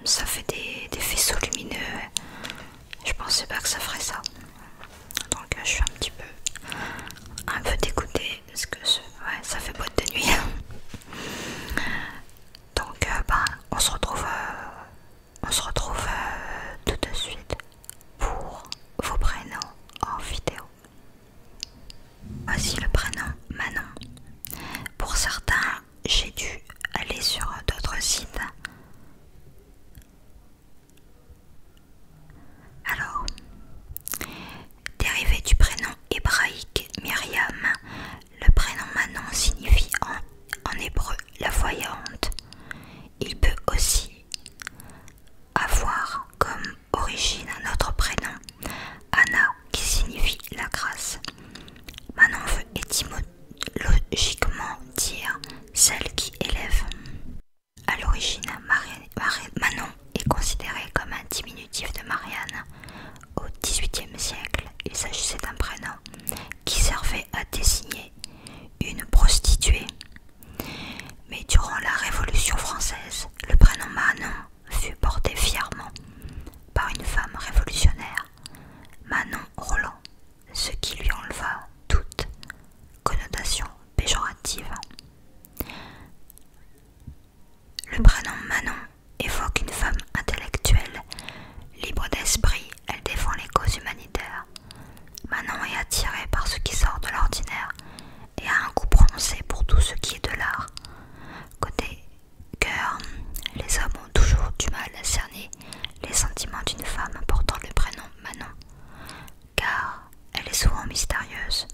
ça fait des faisceaux lumineux. Je pensais pas que ça ferait ça. Donc je suis un peu dégoûtée parce que ouais, ça fait boîte de nuit. Donc bah, on se retrouve tout de suite pour vos prénoms en vidéo. Voici le prénom Manon. Pour certains, j'ai dû aller sur d'autres sites. Alors, dérivé du prénom hébraïque Myriam, le prénom Manon signifie en hébreu la voyante. Il peut aussi avoir comme origine un autre prénom, Anna, qui signifie la grâce. Manon veut étymologiquement dire celle qui élève. À l'origine, Manon est considéré comme un diminutif de Marianne. Au XVIIIe siècle, il s'agissait d'un prénom qui servait à désigner une prostituée. Mais durant la Révolution française, le prénom Manon fut porté fièrement par une femme révolutionnaire, Manon Roland, ce qui lui enleva toute connotation péjorative. Le prénom Manon évoque une femme intellectuelle, libre d'esprit, elle défend les causes humanitaires. Manon est attirée par ce qui sort de l'ordinaire et a un goût prononcé pour tout ce qui est de l'art. Côté cœur, les hommes ont toujours du mal à cerner les sentiments d'une femme portant le prénom Manon, car elle est souvent mystérieuse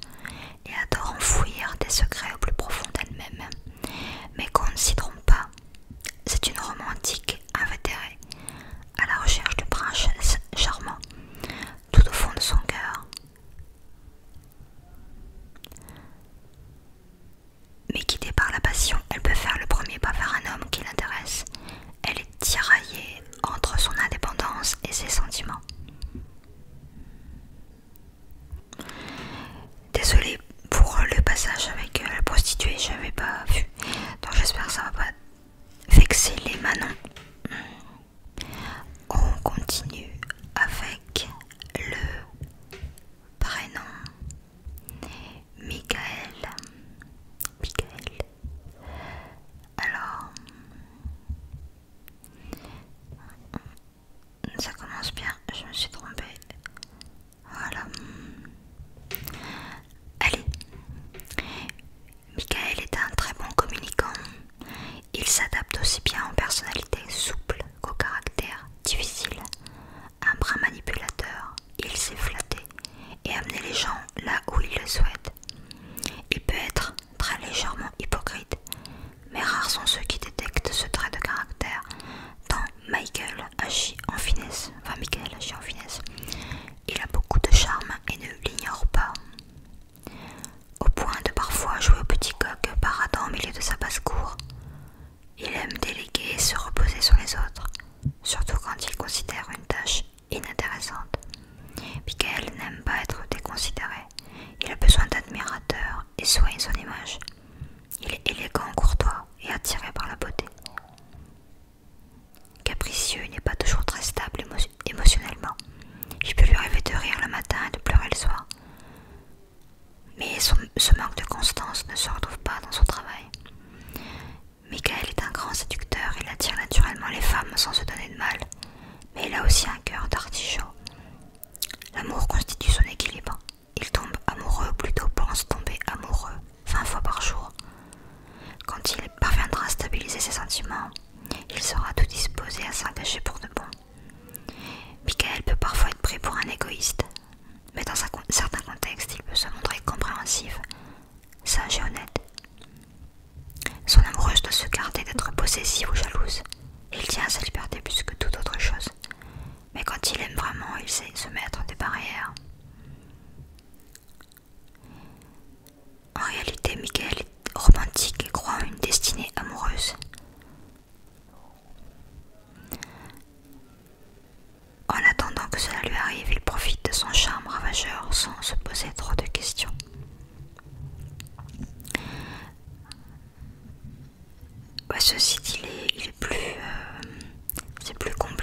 et adore enfouir des secrets au plus profond d'elle-même. Mais qu'on ne s'y trompe pas, c'est une romantique invétérée, à la recherche du prince charmant, tout au fond de son cœur. Mais guidée par la passion, elle peut faire le premier pas vers un homme qui l'intéresse. Elle est tiraillée entre son indépendance et ses sentiments. Désolée pour le passage avec la prostituée, j'avais pas vu. Donc j'espère que ça va pas vexer les Manons. On continue avec le prénom Michael. Alors, ça commence bien, je me suis trompée. Voilà. Allez. Michael est un très bon communicant. Il s'adapte aussi bien aux personnalités souples qu'au caractère difficile. Un brin manipulateur, il sait flatter et amener les gens là où il le souhaite. Il peut être très légèrement hypocrite, mais rares sont ceux qui détectent ce trait de caractère, tant Michael agit en finesse. Il a beaucoup de charme et ne l'ignore pas, au point de parfois jouer au petit coq paradant au milieu de sa basse-cour. Il aime déléguer et se reposer sur les autres, surtout quand il considère une tâche inintéressante. Michael n'aime pas être déconsidéré, il a besoin d'admirateurs et soigne son image. Il est élégant, courtois et attiré par la beauté. Capricieux, il n'est pas toujours très stable émotionnellement. Il peut lui arriver de rire le matin et de pleurer le soir. Mais ce manque de constance ne se retrouve pas dans son travail. Michael est un grand séducteur, il attire naturellement les femmes sans se donner de mal, mais il a aussi un cœur d'artichaut. L'amour constitue son équilibre. Il tombe amoureux, ou plutôt pense tomber amoureux 20 fois par jour. Quand il parviendra à stabiliser ses sentiments, il sera tout disposé à s'engager pour de bon. Michael peut parfois être pris pour un égoïste, mais dans certains contextes, il peut se montrer compréhensif, sage et honnête. Son amoureuse doit se garder d'être possessive ou jalouse. Il tient à sa liberté plus que toute autre chose. Mais quand il aime vraiment, il sait se mettre des barrières. En réalité, Michael est romantique et croit en une destinée amoureuse. En attendant que cela lui arrive, il profite de son charme ravageur sans se poser trop de questions. Ceci dit, c'est plus compliqué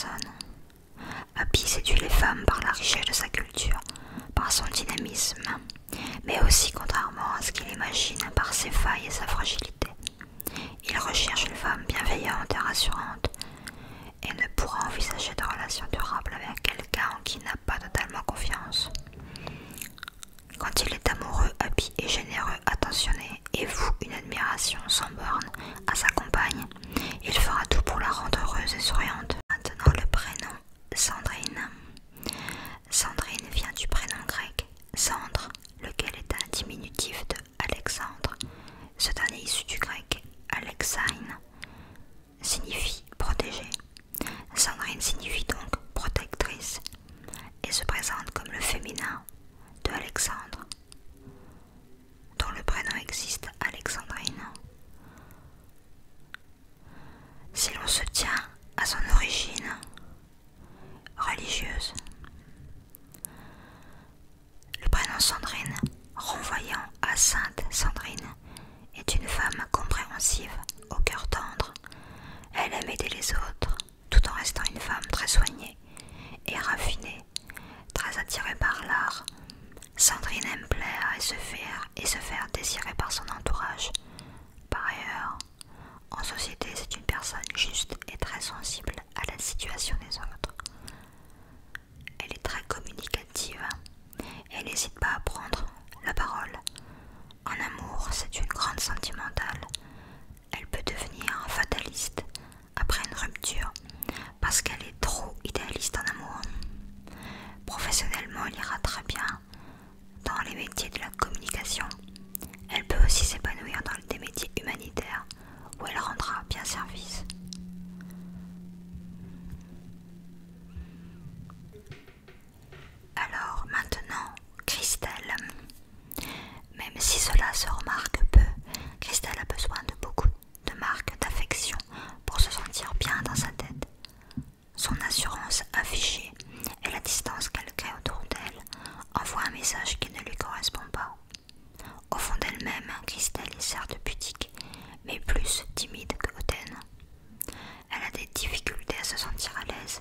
personne. Happy séduit les femmes par la richesse de sa culture, par son dynamisme, mais aussi, contrairement à ce qu'il imagine, par ses failles et sa fragilité. Il recherche une femme bienveillante et rassurante et ne pourra envisager de relation durable avec quelqu'un en qui il n'a pas totalement confiance. Quand il est amoureux, Happy est généreux, attentionné et voue une admiration sans borne à sa compagne. Il fera tout pour la rendre heureuse et souriante. Maintenant le prénom Sandrine. Sandrine vient du prénom grec Sandre, lequel est un diminutif de Alexandre. Ce dernier issu du grec Alexein signifie protégé. Sandrine signifie donc protectrice et se présente comme le féminin de Alexandre, dont le prénom existe Alexandrine. Si l'on se tient à son origine religieuse, le prénom Sandrine, renvoyant à Sainte Sandrine, est une femme compréhensive, au cœur tendre. Elle aime aider les autres, tout en restant une femme très soignée et raffinée, très attirée par l'art. Sandrine aime plaire et se faire désirer par son entourage. Par ailleurs, en société, c'est une personne juste et très sensible à la situation des autres. Elle est très communicative et n'hésite pas à prendre la parole. En amour, c'est une grande sentimentale. Elle peut devenir fataliste après une rupture parce qu'elle est trop idéaliste en amour. Professionnellement, elle ira très bien dans les métiers de la communication. Elle peut aussi s'épanouir dans des métiers humanitaires où elle rendra bien service. Alors maintenant, Christelle. Même si cela se remarque peu, Christelle a besoin de beaucoup de marques d'affection pour se sentir bien dans sa tête. Son assurance affichée et la distance qu'elle crée autour d'elle envoient un message qui ne lui correspond pas. Au fond d'elle-même, Christelle est certes pudique, mais plus timide que hautaine. Elle a des difficultés à se sentir à l'aise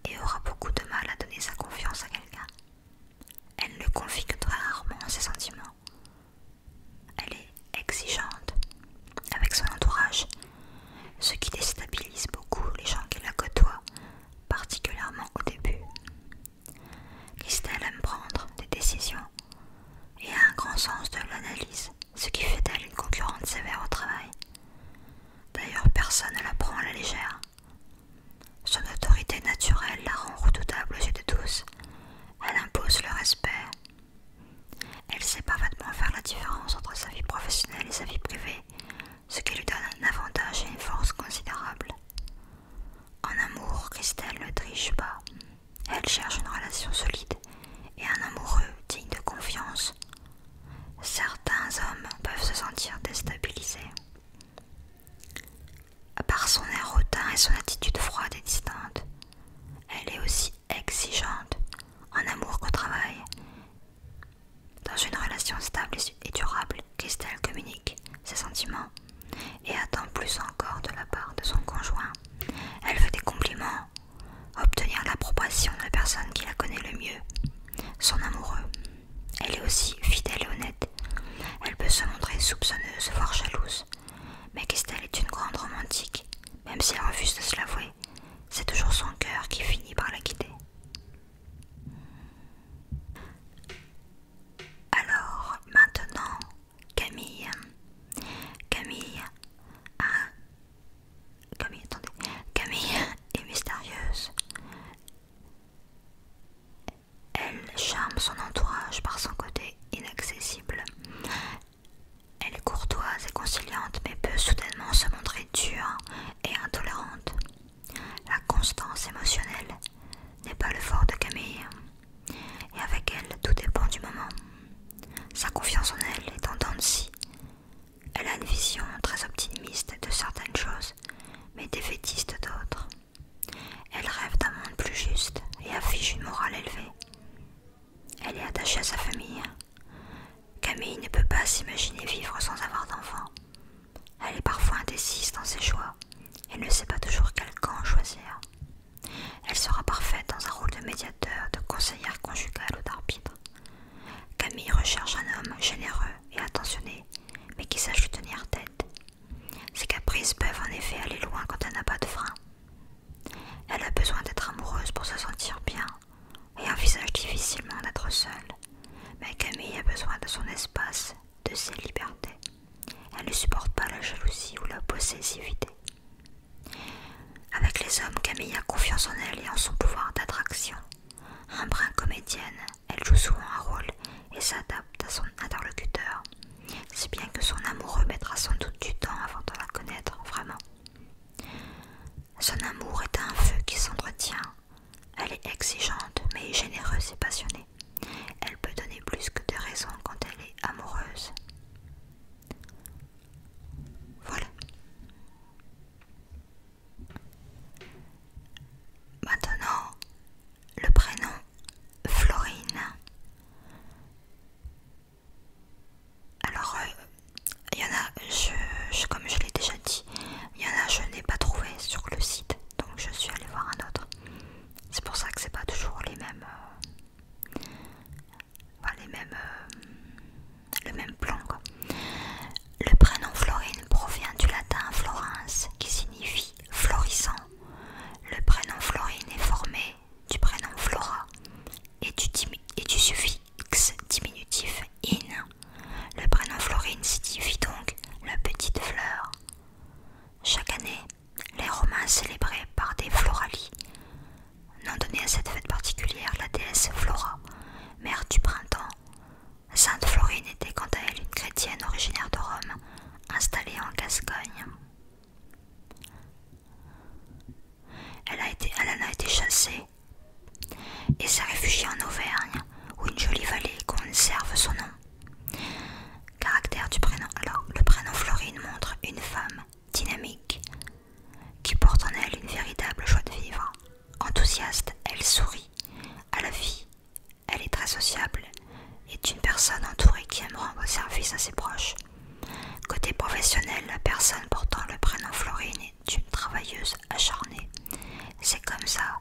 et aura beaucoup de mal à donner sa confiance à quelqu'un. Elle ne confie que très rarement ses sentiments. Elle est exigeante avec son entourage, ce qui déstabilise beaucoup les gens qui la côtoient, particulièrement au début. Christelle aime prendre des décisions et a un grand sens de l'analyse, ce qui fait d'elle une concurrente sévère au travail. D'ailleurs, personne ne la prend à la légère. Son autorité naturelle la rend redoutable aux yeux de tous. Elle impose le respect. Elle sait parfaitement faire la différence entre sa vie professionnelle et sa vie privée, ce qui lui donne un avantage et une force considérable. En amour, Christelle ne triche pas. Elle cherche une relation solide et un amoureux digne de confiance. Certains hommes peuvent se sentir déstabilisés par son air hautain et son attitude froide et distante. Elle est aussi exigeante en amour qu'au travail. Dans une relation stable et durable, Christelle communique ses sentiments et attend plus encore de la part de son conjoint. Elle veut des compliments, obtenir l'approbation de la personne qui la connaît le mieux, son amoureux. Elle est aussi fidèle et honnête. Elle peut se montrer soupçonneuse, voire jalouse. Mais Christelle est une grande romantique, même si elle refuse de se l'avouer. C'est toujours son cœur qui finit par la guider. Alors, maintenant, Camille. Camille est mystérieuse. Elle charme son entourage par son côté inaccessible. Elle est courtoise et conciliante, mais peut soudainement se montrer dure et intolérante. La constance émotionnelle n'est pas le fort de Camille, et avec elle, tout dépend du moment. Sa confiance en elle est en dents de scie. Elle a une vision très optimiste de certaines choses, mais défaitiste d'autres. Elle rêve d'un monde plus juste et affiche une morale élevée. Elle est attachée à sa famille. Camille ne peut pas s'imaginer vivre sans avoir d'enfant. Elle est parfois indécise dans ses choix et ne sait pas toujours quel camp choisir. confiance en elle et en son pouvoir d'attraction. Un brin comédienne, elle joue souvent un rôle et s'adapte à son interlocuteur, si bien que son amoureux mettra sans doute du temps avant de la connaître vraiment. Son amour est un feu qui s'entretient. Elle est exigeante, mais généreuse et passionnée. Elle peut donner plus que de raison quand elle est amoureuse. Voilà. Maintenant, le prénom Florine. Alors, il y en a, comme je l'ai déjà dit, il y en a je n'ai pas trouvé sur le site, donc je suis allée voir un autre. C'est pour ça que c'est pas toujours les mêmes, le même plan quoi. Le prénom Florine provient du latin florens, qui signifie florissant. Le prénom Florine est formé du prénom Flora et du suffixe diminutif in. Le prénom Florine signifie donc la petite fleur. Chaque année, les Romains célébraient par des florali, nom donné à cette fête particulière la déesse Flora, mère du printemps. Sainte Florine était quant à elle une chrétienne originaire de Rome, installée en Gascogne. Elle en a été chassée et s'est réfugiée en Auvergne, où une jolie vallée conserve son nom. Caractère du prénom. Alors, le prénom Florine montre une femme dynamique qui porte en elle une véritable joie de vivre. Enthousiaste, elle sourit à la vie. Elle est très sociable et est une personne entourée qui aime rendre service à ses proches. Côté professionnel, la personne portant le prénom Florine est une travailleuse acharnée. C'est comme ça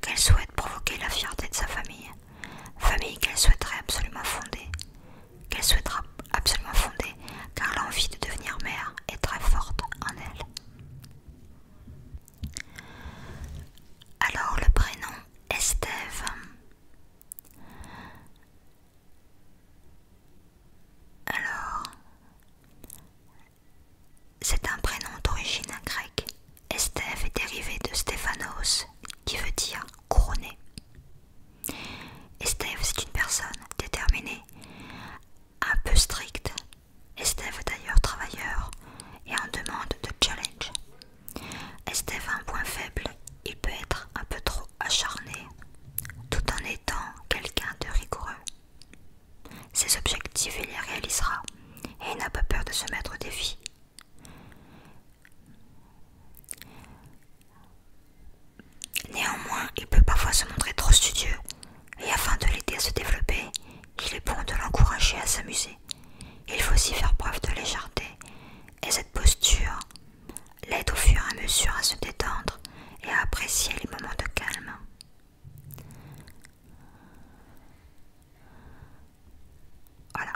qu'elle souhaite provoquer la fierté de sa famille. Famille qu'elle souhaitera absolument fonder, car l'envie de devenir mère est très forte en elle. Alors le prénom Estève. Alors, c'est un prénom d'origine grecque. Estève est dérivé de Stéphanos, qui veut dire couronné. Estève, c'est une personne déterminée, un peu stricte. Estève est d'ailleurs travailleur et en demande de challenge. Estève a un point faible, il peut être un peu trop acharné, tout en étant quelqu'un de rigoureux. Ses objectifs, il les réalisera et il n'a pas peur de se mettre au défi. Néanmoins, il peut parfois se montrer trop studieux et afin de l'aider à se développer, il est bon de l'encourager à s'amuser. Il faut aussi faire preuve de légèreté et cette posture l'aide au fur et à mesure à se détendre et à apprécier les moments de calme. Voilà.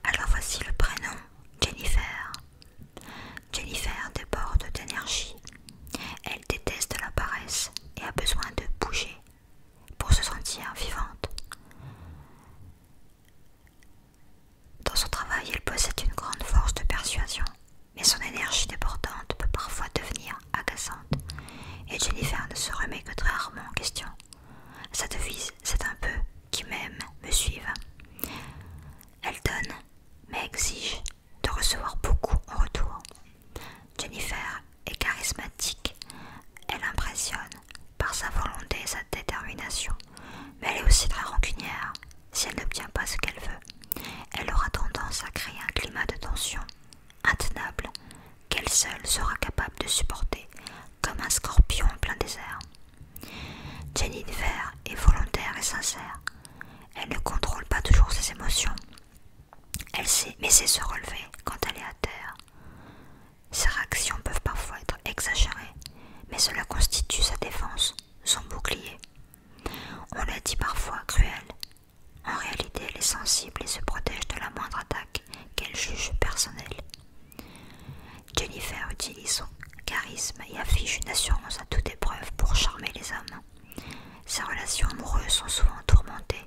Alors voici le prénom Jennifer. Jennifer déborde d'énergie. Elle déteste la paresse et a besoin de bouger pour se sentir vivante. Dans son travail, elle possède une grande force de persuasion, mais son énergie débordante peut parfois devenir agaçante. Et Jennifer ne se remet que très rarement en question. Sa devise, c'est un peu « qui m'aime, me suive ». Elle donne, mais exige de recevoir beaucoup en retour. Jennifer est charismatique, elle impressionne par sa volonté et sa détermination, mais elle est aussi très rancunière si elle n'obtient pas ce qu'elle veut. Elle aura tendance à créer un climat de tension intenable qu'elle seule sera capable de supporter comme un scorpion en plein désert. Jennifer est volontaire et sincère. Elle ne contrôle pas toujours ses émotions. Elle sait, mais sait se relever quand elle est à terre. Ses réactions peuvent parfois être exagérées, mais cela constitue sa défense, son bouclier. On la dit parfois cruelle. En réalité, elle est sensible et se protège de la moindre attaque qu'elle juge personnelle. Jennifer utilise son charisme et affiche une assurance à toute épreuve pour charmer les hommes. Ses relations amoureuses sont souvent tourmentées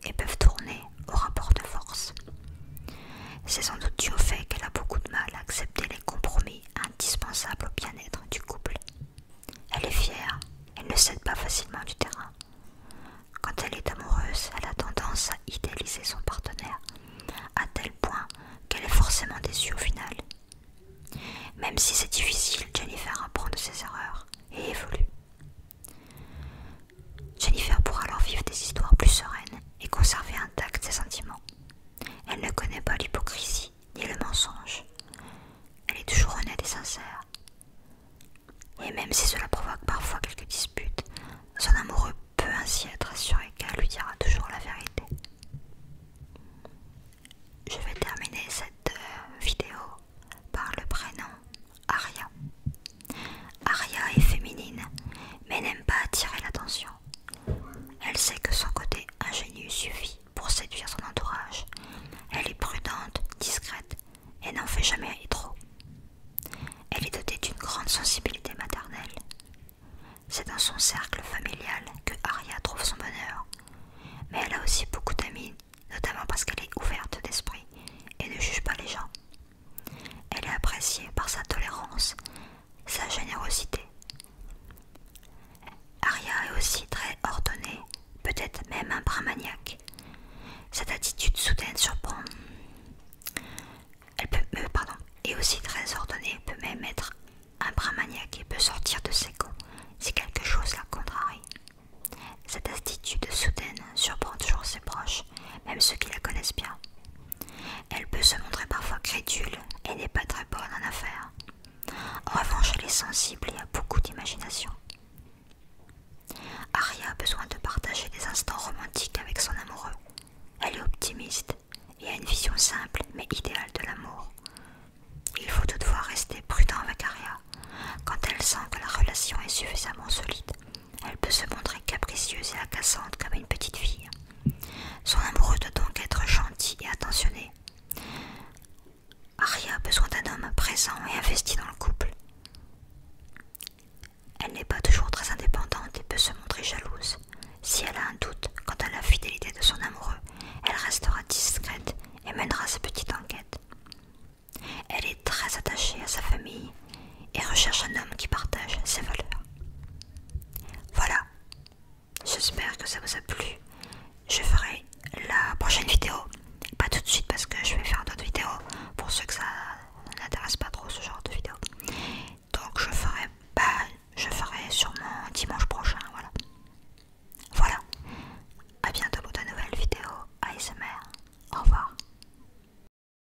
et peuvent tourner au rapport de force. C'est sans doute dû au fait se montrer parfois crédule et n'est pas très bonne en affaires. En revanche, elle est sensible et a beaucoup d'imagination. Aria a besoin de partager des instants romantiques avec son amoureux. Elle est optimiste